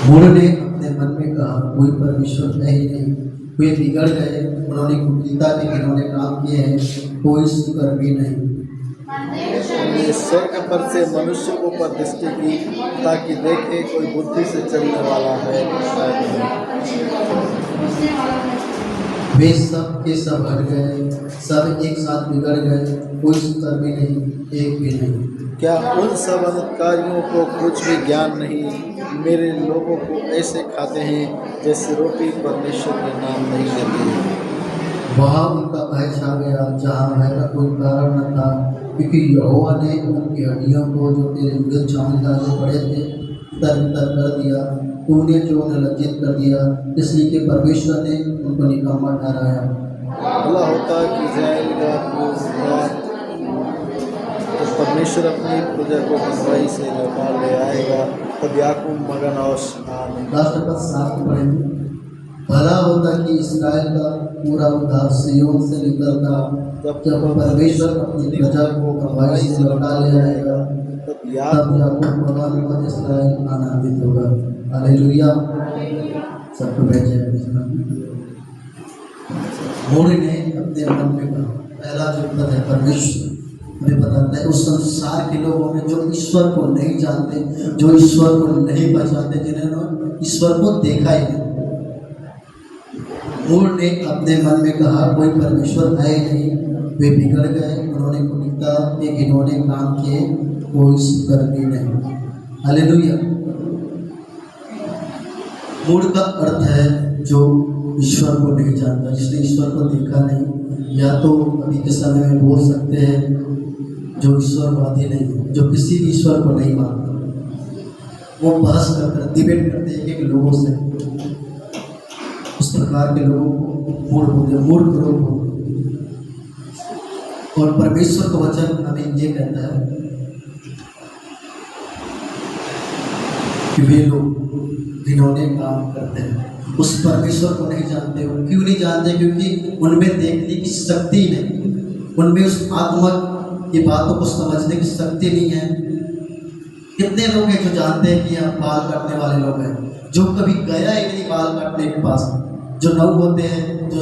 मूढ़ ने अपने मन में कहा, कोई परमेश्वर है ही नहीं। वे बिगड़ गए, उन्होंने कुटिलता के घिनौने काम किए हैं, कोई शुक्र भी नहीं। उसने स्वर्ग पर से मनुष्य को पर दृष्टि की, ताकि देखे कोई बुद्धि से चलने वाला है शायद नहीं। वे सब के सब हट गए, सब एक साथ बिगड़ गए, कोई शुक्र भी नहीं, एक भी नहीं। क्या उन सब अधिकारियों को कुछ भी ज्ञान नहीं? मेरे लोगों को ऐसे खाते हैं जैसे रोटी परमेश्वर के नाम नहीं लेते। वहाँ उनका भय छा गया, जहाँ भय का कोई कारण न था, क्योंकि यहोवा ने उनकी हड्डियों को जो तेरे विरुद्ध छावनी डाले पड़े थे तर कर दिया। तूने जो उन्हें लज्जित कर दिया, इसलिए कि परमेश्वर ने उनको निकम्मा ठहराया। भला होता कि जाएगा तो परमेश्वर अपनी प्रजा को बंधुआई से लौटा ले आएगा, तब याकूब मगन और राष्ट्रपति साथ पढ़ेंगे। भला होता कि इस्राएल का पूरा उद्धार सिय्योन से निकलता, जब परमेश्वर अपनी प्रजा को बंधुआई से लौटा ले आएगा, तब याकूब मगन और इस्राएल आनंदित होगा। हालेलुया। सबको बैठ जाए। मूढ़ ने अपने मन में कहा, पहला जो पद है परमेश्वर, हमें बताता है उस संसार के लोगों में जो ईश्वर को नहीं जानते, जो ईश्वर को नहीं पहचानते, जिन्होंने ईश्वर को देखा ही नहीं। मूढ़ ने अपने मन में कहा, कोई परमेश्वर है ही नहीं। वे बिगड़ गए, उन्होंने कुटिलता के घिनौने काम किए, कोई शुक्र भी नहीं। हालेलुया। मूढ़ का अर्थ है जो ईश्वर को नहीं जानता, जिसने ईश्वर को देखा नहीं, या तो अभी के समय में बोल सकते हैं जो ईश्वरवादी नहीं है, जो किसी भी ईश्वर को नहीं मानता। वो बहस करते, डिबेट करते एक एक लोगों से। उस प्रकार के लोगों को मूढ़ बोलते, मूर्ख लोग बोलते। और परमेश्वर का वचन हमें ये कहता है कि वे लोग जिन्होंने काम करते हैं उस परमेश्वर को नहीं जानते। वो क्यों नहीं जानते? क्योंकि उनमें देखने की शक्ति नहीं, उनमें उस आत्मा की बातों को समझने की शक्ति नहीं है। कितने लोग हैं जो जानते हैं कि आप बाल काटने वाले लोग हैं, जो कभी गया ही नहीं बाल काटने के पास। जो नौ होते हैं जो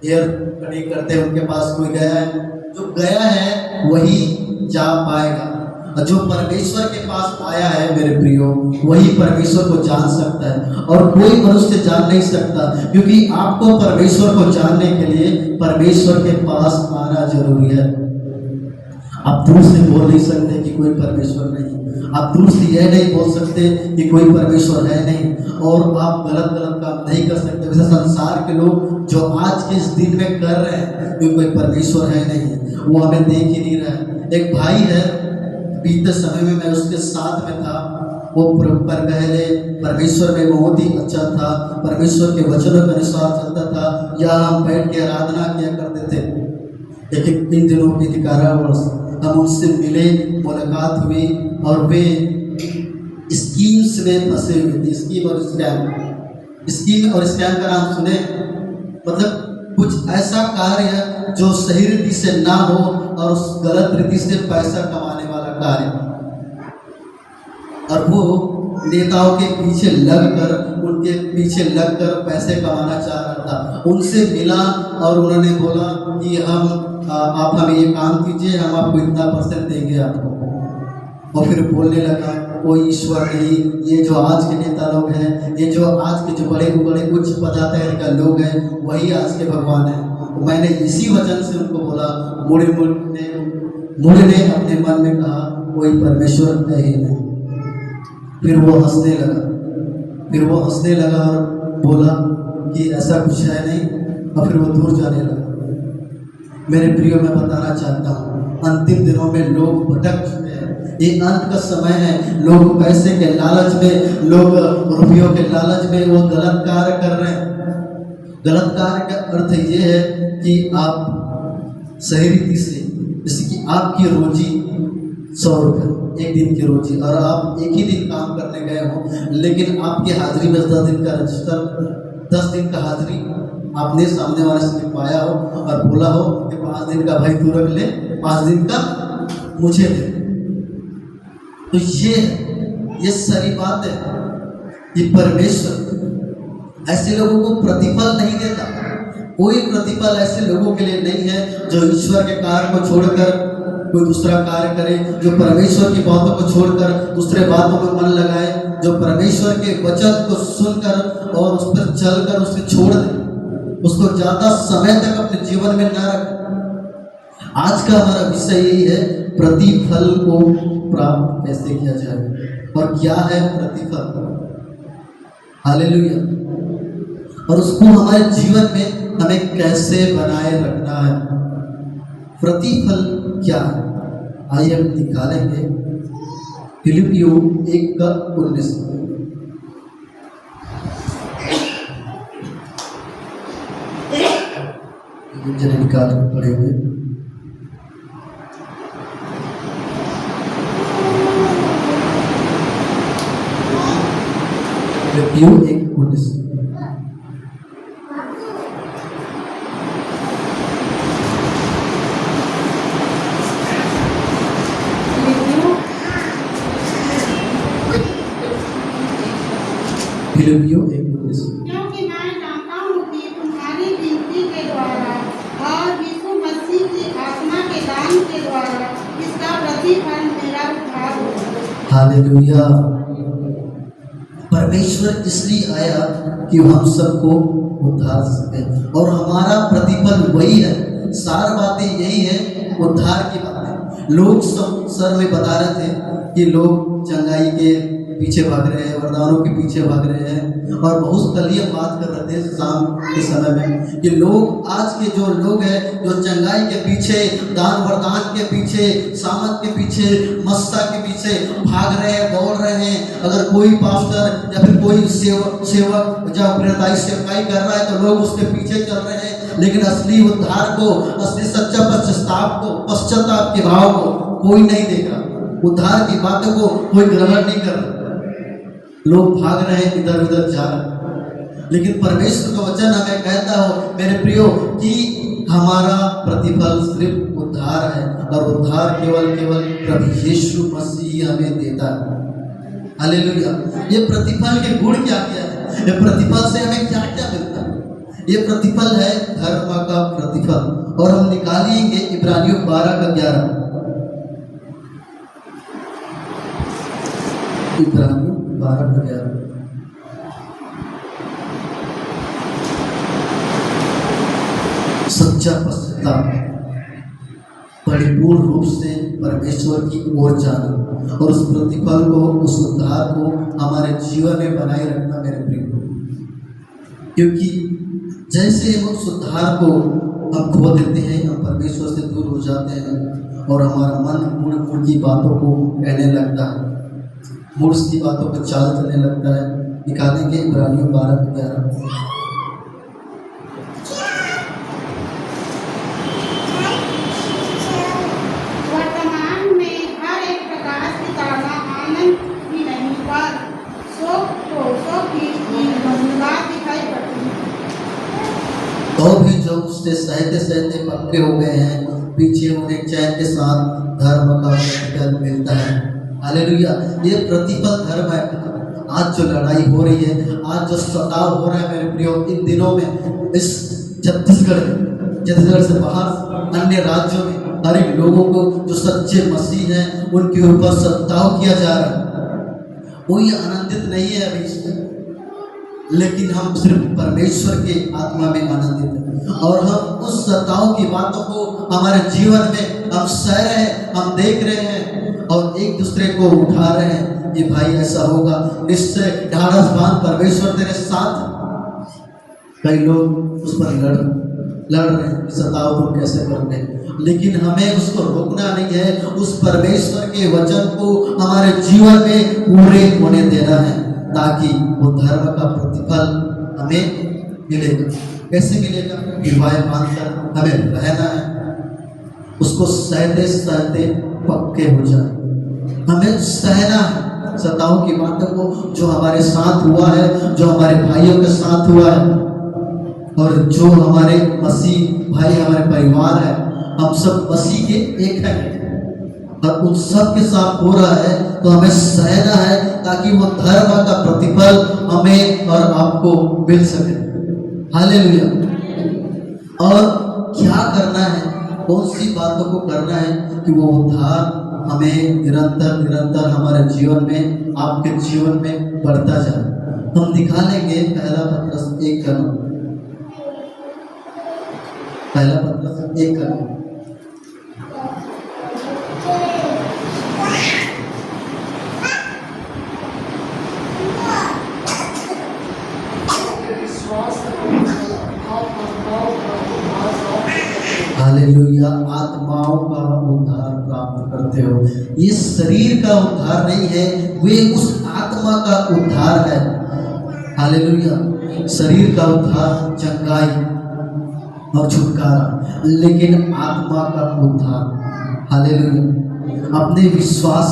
हेयर कटिंग करते हैं, उनके पास कोई गया है, जो गया है वही जा पाएगा। जो परमेश्वर के पास आया है मेरे प्रियो, वही परमेश्वर को जान सकता है, और कोई मनुष्य जान नहीं सकता। क्योंकि आपको परमेश्वर को जानने के लिए परमेश्वर के पास आना जरूरी है। आप दूर से बोल नहीं सकते कि कोई परमेश्वर नहीं, आप दूर से यह नहीं बोल सकते कि कोई परमेश्वर है नहीं, और आप गलत गलत काम नहीं कर सकते। वैसे संसार के लोग जो आज के इस दिन में कर रहे हैं कि कोई परमेश्वर है नहीं, वो हमें देख ही नहीं रहा है। एक भाई है, बीते समय में मैं उसके साथ में था, वो पहले परमेश्वर में बहुत ही अच्छा था, परमेश्वर के वचनों के अनुसार चलता था। यहाँ हम बैठ के आराधना किया करते थे। लेकिन इन दिनों के कारणवश हम उनसे मिले, मुलाकात हुई, और वे स्कीम्स में फंसे हुए थे। स्कीम और स्कैम का नाम सुने? मतलब कुछ ऐसा कार्य जो सही रीति से ना हो और उस गलत रीति से पैसा कमाने वाला कार्य, और वो नेताओं के पीछे लगकर, उनके पीछे लगकर पैसे कमाना चाह रहा था। उनसे मिला और उन्होंने बोला कि आप हमें ये काम कीजिए, हम आपको इतना % देंगे आपको। और फिर बोलने लगा कोई ईश्वर नहीं, ये जो आज के नेता लोग हैं, ये जो आज के जो बड़े बड़े उच्च पदाधिकारी का लोग हैं, वही आज के भगवान हैं। मैंने इसी वजह से उनको बोला, मूढ़ ने अपने मन में कहा, कोई परमेश्वर है ही नहीं। फिर वो हंसने लगा और बोला कि ऐसा कुछ है नहीं, और फिर वो दूर जाने लगा। मेरे प्रियो, मैं बताना चाहता हूँ, अंतिम दिनों में लोग भटक चुके हैं। ये अंत का समय है। लोग पैसे के लालच में, लोग रुपयों के लालच में वो गलत कार्य कर रहे हैं। गलत कार्य का अर्थ ये है कि आप सही रीति से, जैसे कि आपकी रोजी 100 रुपये एक दिन की रोजी, और आप एक ही दिन काम करने गए हो, लेकिन आपकी हाजिरी में 10 दिन का रजिस्टर, 10 दिन का हाजिरी आपने सामने वाले से पाया हो और बोला हो कि 5 दिन का भाई तू रख ले, 5 दिन का मुझे दे। तो ये सारी बात है। कि परमेश्वर ऐसे लोगों को प्रतिफल नहीं देता। कोई प्रतिफल ऐसे लोगों के लिए नहीं है जो ईश्वर के कार्य को छोड़कर कोई दूसरा कार्य करे, जो परमेश्वर की बातों को छोड़कर दूसरे बातों में मन लगाए, जो परमेश्वर के वचन को सुनकर और उस पर चलकर उसे छोड़ दे, उसको ज्यादा समय तक अपने जीवन में न रखे। आज का हमारा विषय यही है, प्रतिफल को प्राप्त कैसे किया जाए और क्या है प्रतिफल। हालेलुया। और उसको हमारे जीवन में हमें कैसे बनाए रखना है। प्रतिफल क्या है, आइए हम निकालेंगे फिलिपियों 1:19। जरा निकाल पड़ेंगे। फिलिपियों 1:19। फिलिपियों 1:19। क्योंकि मैं जानता हूँ कि तुम्हारी गिनती के द्वारा और यीशु मसीह की आत्मा के दान के द्वारा इसका प्रतिफल मेरा उद्धार होगा। हालेलुया। परमेश्वर इसलिए आया कि हम सबको उद्धार सके, और हमारा प्रतिफल वही है। सारी बातें यही है, उद्धार की बातें। लोग सब सर में बता रहे थे कि लोग चंगाई के पीछे भाग रहे हैं, वरदानों के पीछे भाग रहे हैं, और बहुत कल ही हम बात कर रहे थे शाम के समय में कि लोग, आज के जो लोग हैं जो चंगाई के पीछे, दान वरदान के पीछे, सामत के पीछे, मस्ता के पीछे भाग रहे हैं, दौड़ रहे हैं। अगर कोई पास्टर या फिर कोई सेवक जब प्रेरिताई सेवकाई कर रहा है तो लोग उसके पीछे चल रहे हैं, लेकिन असली उद्धार को, असली सच्चा पश्चाताप के भाव को कोई नहीं देख रहा। उद्धार की बातों को कोई ग्रहण नहीं कर रहा। लोग भाग रहे हैं, इधर उधर जा रहे हैं। लेकिन परमेश्वर का वचन हमें कहता हो मेरे प्रियो कि हमारा प्रतिफल सिर्फ उद्धार है, और उद्धार केवल प्रभु यीशु मसीह हमें देता है। हालेलुया। ये प्रतिफल के गुण क्या क्या है, ये प्रतिफल से हमें क्या क्या मिलता है। ये प्रतिफल है धर्म का प्रतिफल, और हम निकालेंगे इब्रानियों 12:11। इब्रानियों 12:11। सच्चा पश्चाताप, परिपूर्ण रूप से परमेश्वर की ओर जाना, और उस प्रतिफल को, उस उद्धार को हमारे जीवन में बनाए रखना मेरे प्रिय। क्योंकि जैसे हम उस उद्धार को हम खो देते हैं, हम परमेश्वर से दूर हो जाते हैं, और हमारा मन मूढ़ की बातों को कहने लगता है, मूर्ख की बातों पर चाल चलने लगता है। निकालेंगे इब्रानियों 12:11। वर्तमान में हर एक प्रकाश की तारा आनंद भी नहीं, पर सौ की बात दिखाई पड़ती है। तो भी जो उससे सहते सहते पक्के हो गए हैं, पीछे उन्हें चैन के साथ धर्म का प्रतिफल मिलता है। हालेलुया। ये प्रतिफल धर्म है। आज जो लड़ाई हो रही है, आज जो सताव हो रहा है मेरे प्रियो, इन दिनों में इस छत्तीसगढ़ से बाहर अन्य राज्यों में हर एक लोगों को जो सच्चे मसीह हैं उनके ऊपर सताव किया जा रहा है। कोई आनंदित नहीं है अभी इसमें, लेकिन हम सिर्फ परमेश्वर के आत्मा में आनंदित हैं, और हम उस सताव की बातों को हमारे जीवन में हम सह रहे हैं, हम देख रहे हैं, और एक दूसरे को उठा रहे हैं कि भाई ऐसा होगा, निश्चय ढाढ़स बांध, परमेश्वर तेरे साथ। कई लोग उस पर लड़ रहे हैं, सताव को कैसे करते हैं, लेकिन हमें उसको रोकना नहीं है। उस परमेश्वर के वचन को हमारे जीवन में पूरे होने देना है, ताकि वो धर्म का प्रतिफल हमें मिलेगा। कैसे मिलेगा? विवाह बांधकर हमें रहना है, उसको सहते सहते पक्के हो जाए। हमें सहना है सताओं की बातों को, जो हमारे साथ हुआ है, जो हमारे भाइयों के साथ हुआ है, और जो हमारे मसीह भाई, हमारे परिवार है, हम सब मसीह के एक हैं। और उन सब के साथ हो रहा है तो हमें सहना है ताकि वो धर्म का प्रतिफल हमें और आपको मिल सके। हालेलुया। और क्या करना है, कौन सी बातों को करना है कि वो उद्धार हमें निरंतर निरंतर हमारे जीवन में, आपके जीवन में बढ़ता जाए। हम निकालेंगे पहला पत्रस 1 का 9, पहला पत्रस 1 का 9। हालेलुया। आत्माओं का उद्धार प्राप्त करते हो। ये शरीर का उद्धार नहीं है, वे उस आत्मा का उद्धार है। हालेलुया। शरीर का उद्धार चंगाई और छुटकारा, लेकिन आत्मा का उद्धार, हालेलुया, अपने विश्वास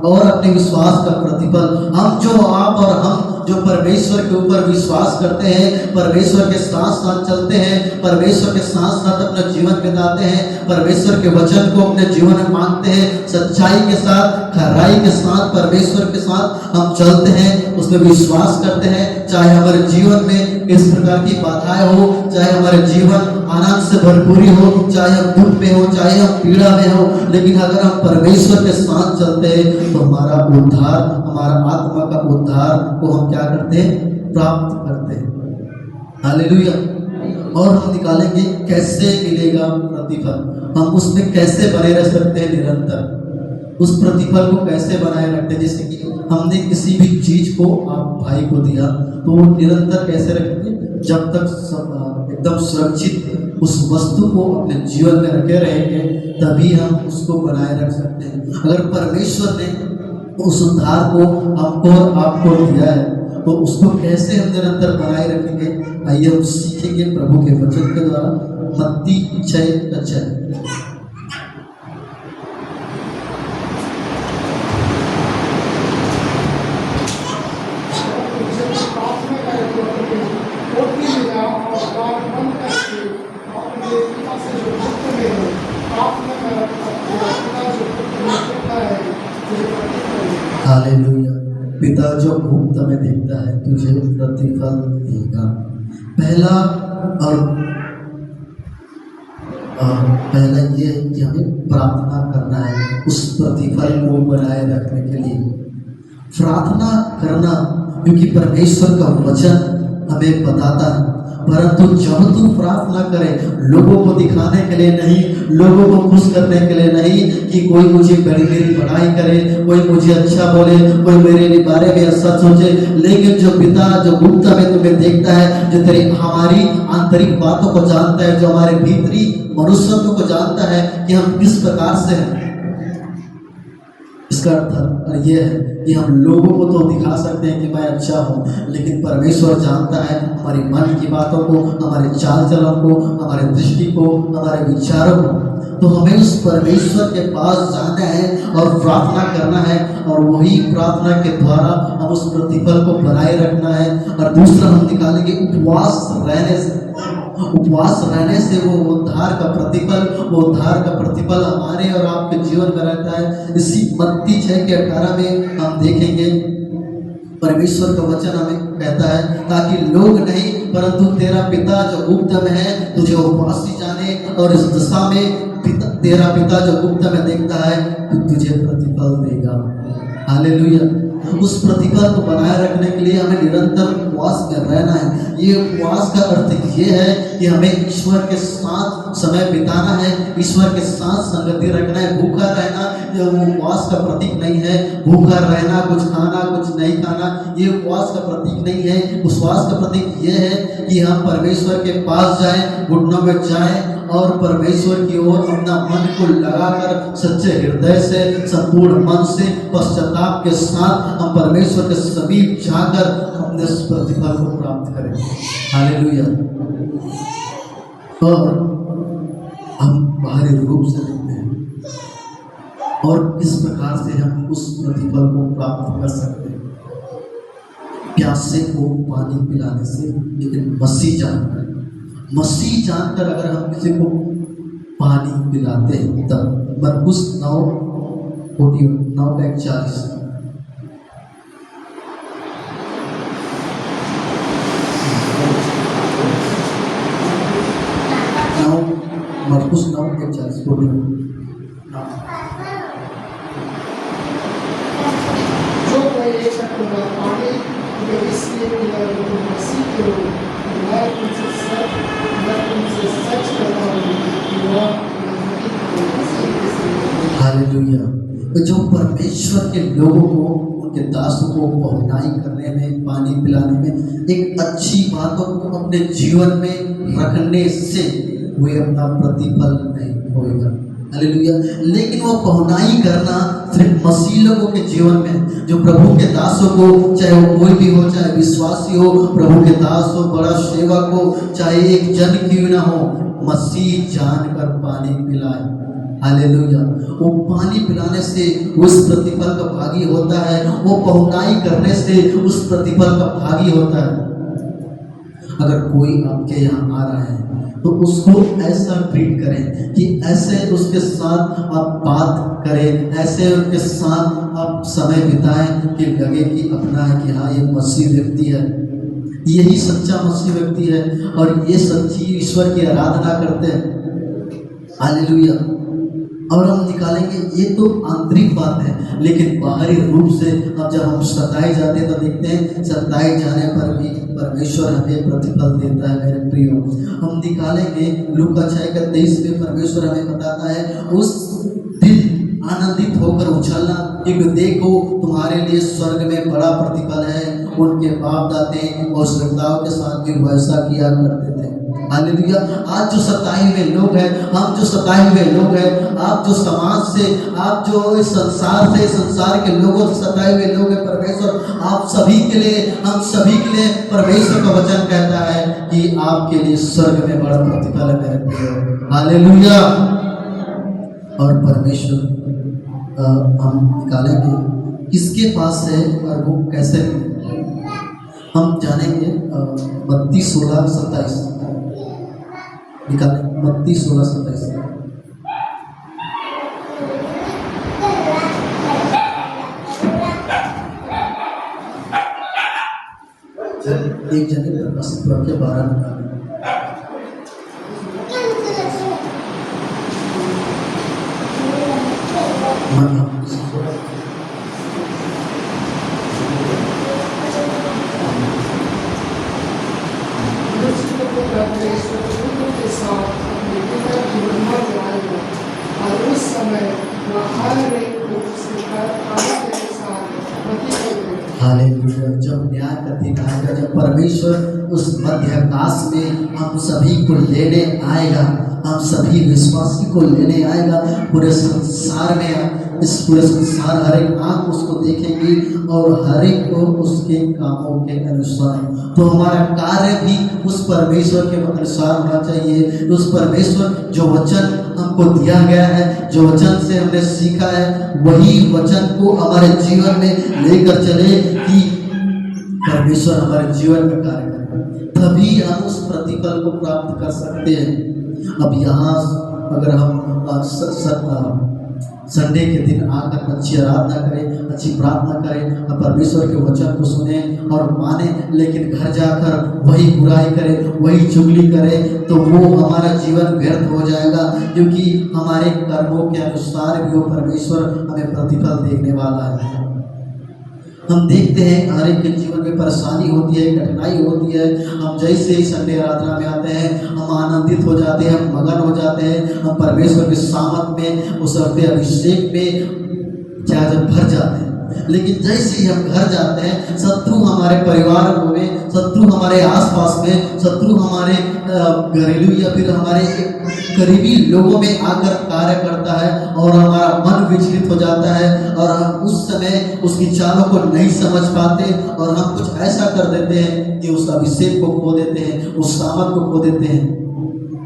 और अपने विश्वास का प्रतिफल, हम जो आप और हम जो परमेश्वर के ऊपर विश्वास करते हैं, परमेश्वर के साथ साथ चलते हैं, परमेश्वर के साथ साथ अपना जीवन बिताते हैं, परमेश्वर के वचन को अपने जीवन में मानते हैं, सच्चाई के साथ, खराई के साथ, परमेश्वर के साथ हम चलते हैं, उसमें विश्वास करते हैं। चाहे हमारे जीवन में इस प्रकार की बाधाएं हो, चाहे हमारे जीवन आनंद से भरपूरी हो, चाहे हम दुख में हो, चाहे हम पीड़ा में हो, लेकिन अगर हम परमेश्वर के साथ चलते हैं तो हमारा उद्धार, हमारा आत्मा का उद्धार को हम क्या करते हैं, प्राप्त करते हैं। हालेलुया। और हम निकालेंगे कैसे मिलेगा प्रतिफल, हम उसमें कैसे बने रह सकते हैं निरंतर, उस प्रतिफल को कैसे बनाए रखते हैं। जैसे कि हमने किसी भी चीज को आप भाई को दिया तो वो निरंतर कैसे रखेंगे, जब तक एकदम सुरक्षित उस वस्तु को अपने जीवन में रखे रहेंगे तभी हम उसको बनाए रख सकते हैं। अगर परमेश्वर ने उस उद्धार को हमको और आपको दिया है तो उसको कैसे हम निरंतर बनाए रखेंगे, आइए हम सीखेंगे प्रभु के वचन के द्वारा। मत्ती 6:6। हालेलुया। पिता जो गुप्त में देखता है तुझे प्रतिफल देगा। पहला ये है कि हमें प्रार्थना करना है उस प्रतिफल को बनाए रखने के लिए। प्रार्थना करना, क्योंकि परमेश्वर का वचन हमें बताता है, परंतु जब तू प्रार्थना करे लोगों को दिखाने के लिए नहीं, लोगों को खुश करने के लिए नहीं कि कोई मुझे मेरी बड़ाई करे, कोई मुझे अच्छा बोले, कोई मेरे बारे में अच्छा सोचे, लेकिन जो पिता जो गुप्त में तुम्हें देखता है, जो तेरी हमारी आंतरिक बातों को जानता है, जो हमारे भीतरी मनुष्यत्व को जानता है कि हम किस प्रकार से हैं। इसका अर्थ ये है कि हम लोगों को तो दिखा सकते हैं कि मैं अच्छा हूँ, लेकिन परमेश्वर जानता है हमारी मन की बातों को, हमारे चाल चलन को, हमारे दृष्टि को, हमारे विचारों को। तो हमें उस परमेश्वर के पास जाना है और प्रार्थना करना है, और वही प्रार्थना के द्वारा हम उस प्रतिफल को बनाए रखना है। और दूसरा हम निकालेंगे उपवास रहने से। उपवास रहने से वो उद्धार का प्रतिफल हमारे और आपके जीवन में रहता है। इसी मत्ती 6:18 में हम देखेंगे परमेश्वर का वचन हमें कहता है, ताकि लोग नहीं परंतु तेरा पिता जो गुप्त में है तुझे उपवासी जाने, और इस दशा में तेरा पिता जो गुप्त में देखता है तुझे प्रतिफल देगा। हालेलुया। उस प्रतिफल को बनाए रखने के लिए हमें निरंतर उपवास में रहना है। ये उपवास का अर्थ ये है कि हमें ईश्वर के साथ समय बिताना है, ईश्वर के साथ संगति रखना है। भूखा रहना ये उपवास का प्रतीक नहीं है। भूखा रहना, कुछ खाना कुछ नहीं खाना, ये उपवास का प्रतीक नहीं है। उपवास का प्रतीक ये है कि हम परमेश्वर के पास जाएं, घुटनों में जाएं और परमेश्वर की ओर अपना मन को लगाकर सच्चे हृदय से, संपूर्ण मन से, पश्चाताप के साथ हम परमेश्वर के समीप जाकर अपने उस प्रतिफल को प्राप्त करें। हालेलुया। और हम बाहरी रूप से देखते हैं और किस प्रकार से हम उस प्रतिफल को प्राप्त कर सकते हैं। प्यासे को पानी पिलाने से, लेकिन मसीह जानकर अगर हम किसी को पानी पिलाते हैं तब। मरकुस 9 49 का 41। मरकुस 9 के 40 41। जो मैं ये शब्द पानी मैं इसलिए मिला तो मसीह के लोग मैं तुमसे सच कहता हूँ कि वह हालेलुया। तो जो परमेश्वर के लोगों को, उनके दासों को पहुँचाई करने में, पानी पिलाने में, एक अच्छी बातों को अपने जीवन में रखने से वे अपना प्रतिफल नहीं होगा। हालेलुया। लेकिन वो पहुँचाई करना सिर्फ मसीह लोगों के जीवन में, जो प्रभु के दासों को, चाहे वो कोई भी हो, चाहे विश्वासी हो, प्रभु के दास हो, बड़ा सेवक हो, चाहे एक जन क्यों ना हो, मसीह जानकर पानी पिलाए। हालेलुया। वो पानी पिलाने से उस प्रतिफल का भागी होता है, वो पहुँचाई करने से उस प्रतिफल का भागी होता है। अगर कोई आपके यहाँ आ रहा है तो उसको ऐसा ट्रीट करें कि ऐसे उसके साथ आप बात करें, ऐसे उसके साथ आप समय बिताएं कि लगे कि अपना है, कि हाँ ये मसीह व्यक्ति है, यही सच्चा मसीह व्यक्ति है और ये सच्ची ईश्वर की आराधना करते हैं। हालेलुया। और हम निकालेंगे, ये तो आंतरिक बात है, लेकिन बाहरी रूप से अब जब हम सताए जाते हैं तो देखते हैं सताए जाने पर भी परमेश्वर हमें प्रतिफल देता है। मेरे प्रियो, हम निकालेंगे लूका 6:23 में परमेश्वर हमें बताता है, उस दिन आनंदित होकर उछलना, क्योंकि देखो तुम्हारे लिए स्वर्ग में बड़ा प्रतिफल है। उनके बाप दाते और श्रद्धाओं के साथ भी वैसा किया करते थे। हालेलुया। आज जो सताए हुए लोग हैं, हम जो सताए हुए लोग हैं, आप जो समाज से, आप जो इस संसार से, संसार के लोगों से सताए हुए लोग हैं, परमेश्वर आप सभी के लिए, हम सभी के लिए परमेश्वर का वचन कहता है कि आपके लिए स्वर्ग में बड़ा प्रतिफल है मेरे प्रियो। हालेलुया। और परमेश्वर हम निकालेंगे किसके पास है और वो कैसे हम जानेंगे। मत्ती 16:27 निकालें। मत्ती 16:27 एक जने प्रकाशित वाक्य 12 निकालें। के साथ अपने पिता की महिमा जलाएगा और उस समय वह हर एक को उसके आनंद के साथ प्रतिफल देगा। हालेलुया। जब न्याय का दिन आएगा, जब परमेश्वर उस मध्याकाश में हम सभी को लेने आएगा, हम सभी विश्वासी को लेने आएगा, पूरे संसार में, इस पूरे संसार हर एक आँख उसको देखेंगी और हर एक को उसके कामों के अनुसार। तो हमारा कार्य भी उस परमेश्वर के अनुसार होना चाहिए। उस परमेश्वर जो वचन हमको दिया गया है, जो वचन से हमने सीखा है, वही वचन को हमारे जीवन में लेकर चले कि परमेश्वर हमारे जीवन में कार्य करे, तभी हम उस प्रतिफल को प्राप्त कर सकते हैं। अब यहाँ अगर हम संडे के दिन आकर अच्छी आराधना करें, अच्छी प्रार्थना करें और परमेश्वर के वचन को सुने और माने, लेकिन घर जाकर वही बुराई करें, वही चुगली करें, तो वो हमारा जीवन व्यर्थ हो जाएगा, क्योंकि हमारे कर्मों के अनुसार भी वो परमेश्वर हमें प्रतिफल देने वाला है। हम देखते हैं हर एक के जीवन में परेशानी होती है, कठिनाई होती है। हम जैसे ही संडे आराधना में आते हैं, हम आनंदित हो जाते हैं, हम मगन हो जाते हैं, हम परमेश्वर के सामर्थ में, उस अभिषेक में जब भर जाते हैं। लेकिन जैसे ही हम घर जाते हैं, शत्रु हमारे परिवार में, शत्रु हमारे आसपास में, शत्रु हमारे घरेलू या फिर हमारे करीबी लोगों में आकर कार्य करता है और हमारा मन विचलित हो जाता है और हम उस समय उसकी चालों को नहीं समझ पाते और हम कुछ ऐसा कर देते हैं कि उस अभिषेक को खो देते हैं, उस सामर्थ को खो देते हैं।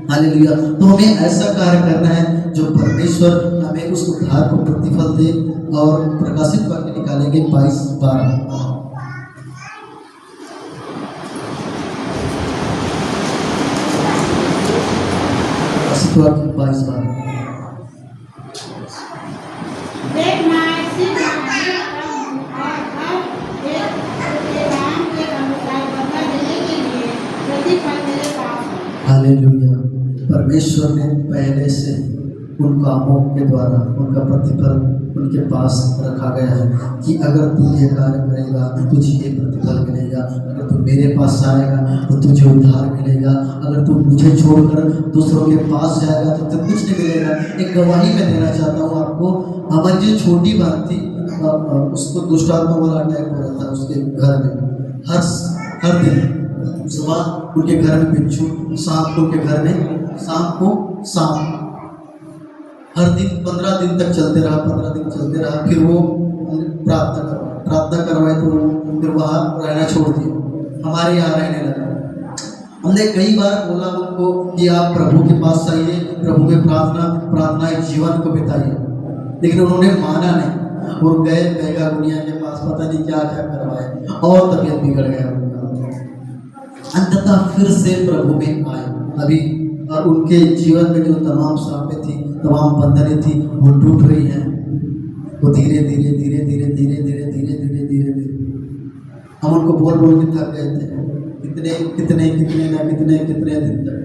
हालेलुया। तो हमें ऐसा कार्य करना है जो परमेश्वर हमें उस उद्धार को प्रतिफल दे। और प्रकाशित वाक्य निकालेंगे 22:12। प्रकाशित वाक्य 22:12। देखना परमेश्वर ने पहले से उन कामों के द्वारा उनका प्रतिफल उनके पास रखा गया है कि अगर तू ये कार्य करेगा तो तुझे ये प्रतिफल मिलेगा, अगर तू मेरे पास आएगा तो तुझे उद्धार मिलेगा, अगर तू मुझे छोड़कर दूसरों के पास जाएगा तो तुझे कुछ नहीं मिलेगा। एक गवाही मैं देना चाहता हूँ आपको। हमारी जो छोटी बहन थी उसको दुष्टात्मा वाला अटैक हो रहा था उसके घर में। हर दिन सुबह उनके घर में बिच्छू, शाम को उनके घर में सांप हर दिन 15 दिन तक चलते रहा। फिर वो प्रार्थना करवाए तो फिर वहाँ रहना छोड़ दिया, हमारे यहाँ रहने लगा। हमने कई बार बोला उनको कि आप प्रभु के पास आइए, प्रभु में प्रार्थना जीवन को बिताइए, लेकिन उन्होंने माना नहीं और गए बेगा दुनिया के पास, पता नहीं क्या क्या करवाए और तबीयत बिगड़ गया उनका। अंततः फिर से प्रभु में आए अभी, और उनके जीवन में जो तमाम श्रापें थी, तमाम बंधनें थी, वो टूट रही हैं। वो धीरे धीरे हम उनको बोल के थक गए थे। कितने दिन तक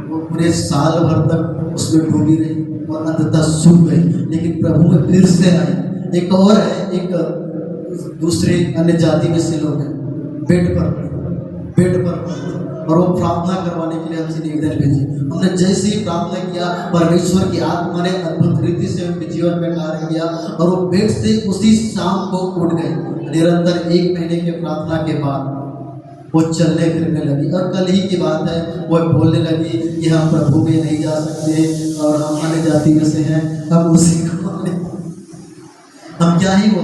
वो पूरे साल भर तक उसमें डूबी रही और अंततः सूख गई, लेकिन प्रभु में फिर से आई। एक और है, एक दूसरे अन्य जाति में से लोग हैं, बेड पर और वो प्रार्थना करवाने के लिए हमसे निवेदन भेजी। हमने जैसे ही प्रार्थना किया, परमेश्वर की आत्मा ने अद्भुत रीति से उनके जीवन में कार्य किया और वो बेड से उसी शाम को उठ गए। निरंतर 1 महीने के प्रार्थना के बाद वो चलने फिरने लगी और कल ही की बात है, वो बोलने लगी कि हम प्रभु में नहीं जा सकते और हम अन्य जाति में से हैं। हम उसी को हम क्या ही